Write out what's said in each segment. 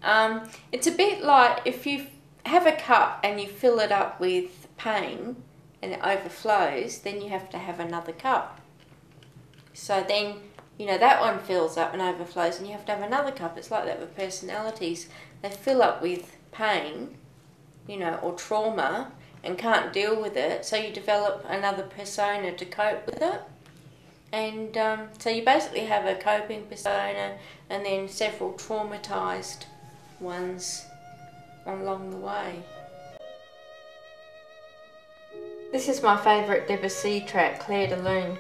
It's a bit like if you have a cup and you fill it up with pain and it overflows, then you have to have another cup. So then, you know, that one fills up and overflows and you have to have another cup. It's like that with personalities. They fill up with pain, you know, or trauma and can't deal with it, so you develop another persona to cope with it. And so you basically have a coping persona and then several traumatised ones along the way. This is my favourite Debussy track, Clair de Lune.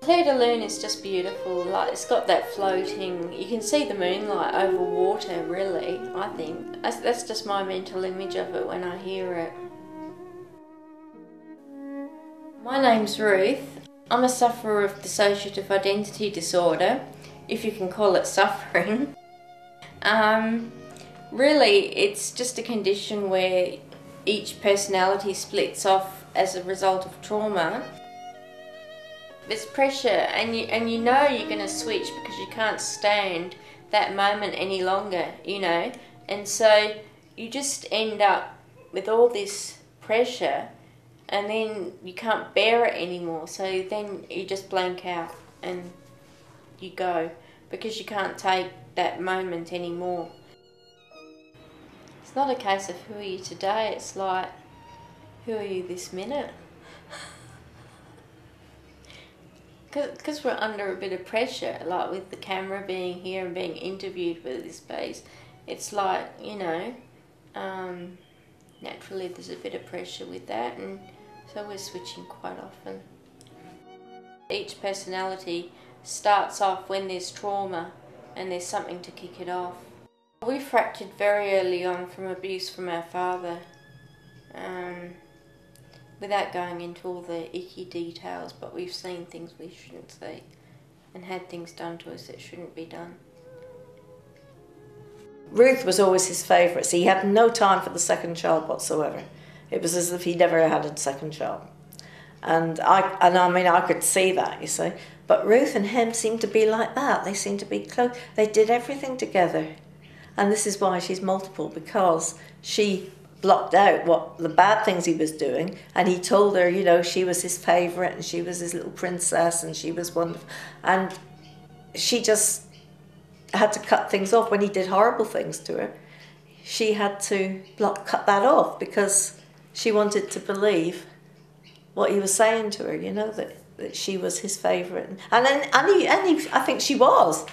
Clair de Lune is just beautiful, like it's got that floating, you can see the moonlight over water really, I think. That's just my mental image of it when I hear it. My name's Ruth. I'm a sufferer of Dissociative Identity Disorder, if you can call it suffering. Really, it's just a condition where each personality splits off as a result of trauma. There's pressure and you know you're going to switch because you can't stand that moment any longer, you know, and so you just end up with all this pressure and then you can't bear it anymore, so then you just blank out and you go because you can't take that moment anymore. It's not a case of who are you today, it's like who are you this minute? Because we're under a bit of pressure, like with the camera being here and being interviewed for this space, it's like, you know, naturally there's a bit of pressure with that, and so we're switching quite often. Each personality starts off when there's trauma and there's something to kick it off. We fractured very early on from abuse from our father. Without going into all the icky details, but we've seen things we shouldn't see and had things done to us that shouldn't be done. Ruth was always his favourite, so he had no time for the second child whatsoever. It was as if he never had a second child. And I mean, I could see that, you see. But Ruth and him seemed to be like that. They seemed to be close. They did everything together. And this is why she's multiple, because she blocked out what the bad things he was doing, and he told her, you know, she was his favourite and she was his little princess and she was wonderful, and she just had to cut things off. When he did horrible things to her, she had to cut that off because she wanted to believe what he was saying to her, you know, that she was his favourite, and I think she was,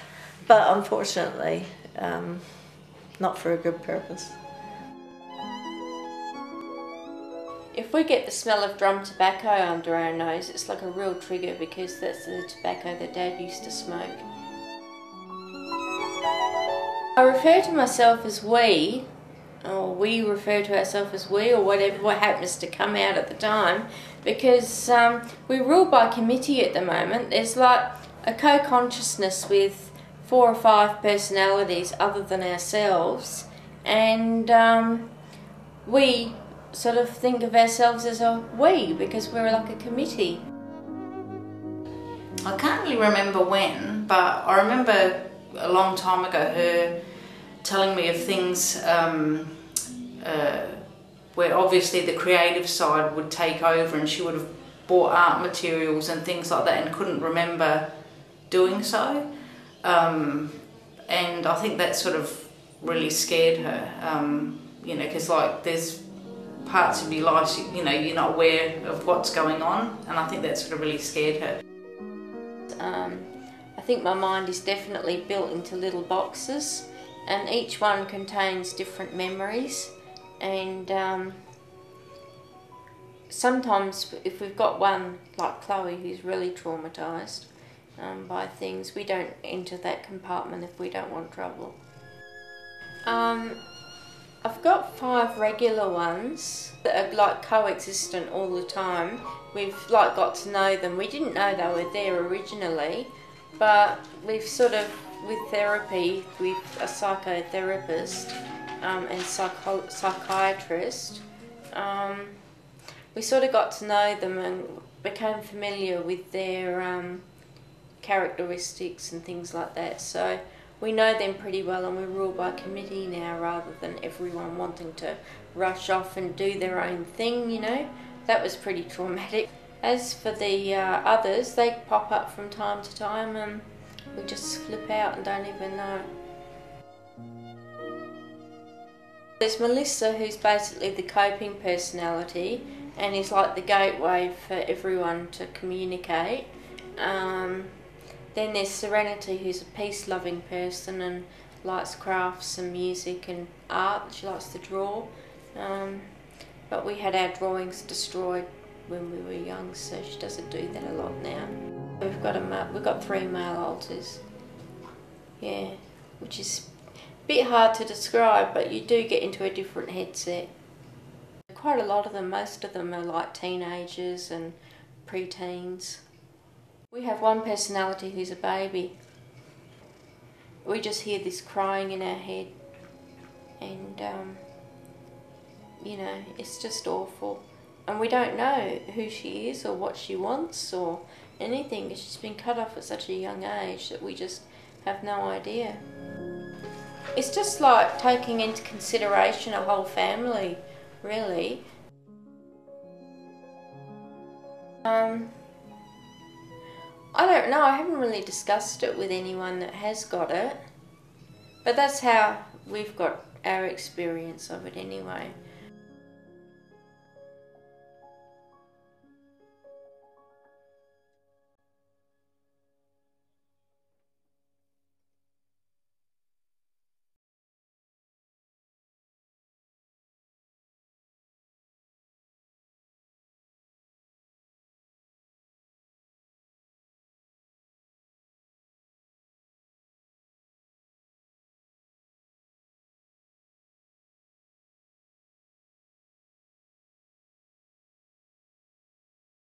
but unfortunately not for a good purpose. If we get the smell of drum tobacco under our nose, it's like a real trigger because that's the tobacco that Dad used to smoke. I refer to myself as we, or we refer to ourselves as we, or whatever, what happens to come out at the time, because we rule by committee at the moment. There's like a co-consciousness with 4 or 5 personalities other than ourselves, and we sort of think of ourselves as a we because we're like a committee. I can't really remember when, but I remember a long time ago her telling me of things where obviously the creative side would take over, and she would have bought art materials and things like that and couldn't remember doing so. And I think that sort of really scared her, you know, because like there's parts of your life, you know, you're not aware of what's going on, and I think that sort of really scared her. I think my mind is definitely built into little boxes, and each one contains different memories, and sometimes if we've got one like Chloe who's really traumatised by things, we don't enter that compartment if we don't want trouble. I've got 5 regular ones that are like coexistent all the time. We've like got to know them. We didn't know they were there originally, but we've sort of, with therapy, with a psychotherapist and psychiatrist, we sort of got to know them and became familiar with their characteristics and things like that. So we know them pretty well, and we rule by committee now rather than everyone wanting to rush off and do their own thing, you know. That was pretty traumatic. As for the others, they pop up from time to time and we just flip out and don't even know. There's Melissa, who's basically the coping personality and is like the gateway for everyone to communicate. Then there's Serenity, who's a peace-loving person and likes crafts and music and art. She likes to draw. But we had our drawings destroyed when we were young, so she doesn't do that a lot now. We've got 3 male alters. Yeah, which is a bit hard to describe, but you do get into a different headset. Quite a lot of them, most of them are like teenagers and pre-teens. We have one personality who's a baby. We just hear this crying in our head and you know, it's just awful. And we don't know who she is or what she wants or anything. She's been cut off at such a young age that we just have no idea. It's just like taking into consideration a whole family, really. I don't know, I haven't really discussed it with anyone that has got it, but that's how we've got our experience of it anyway.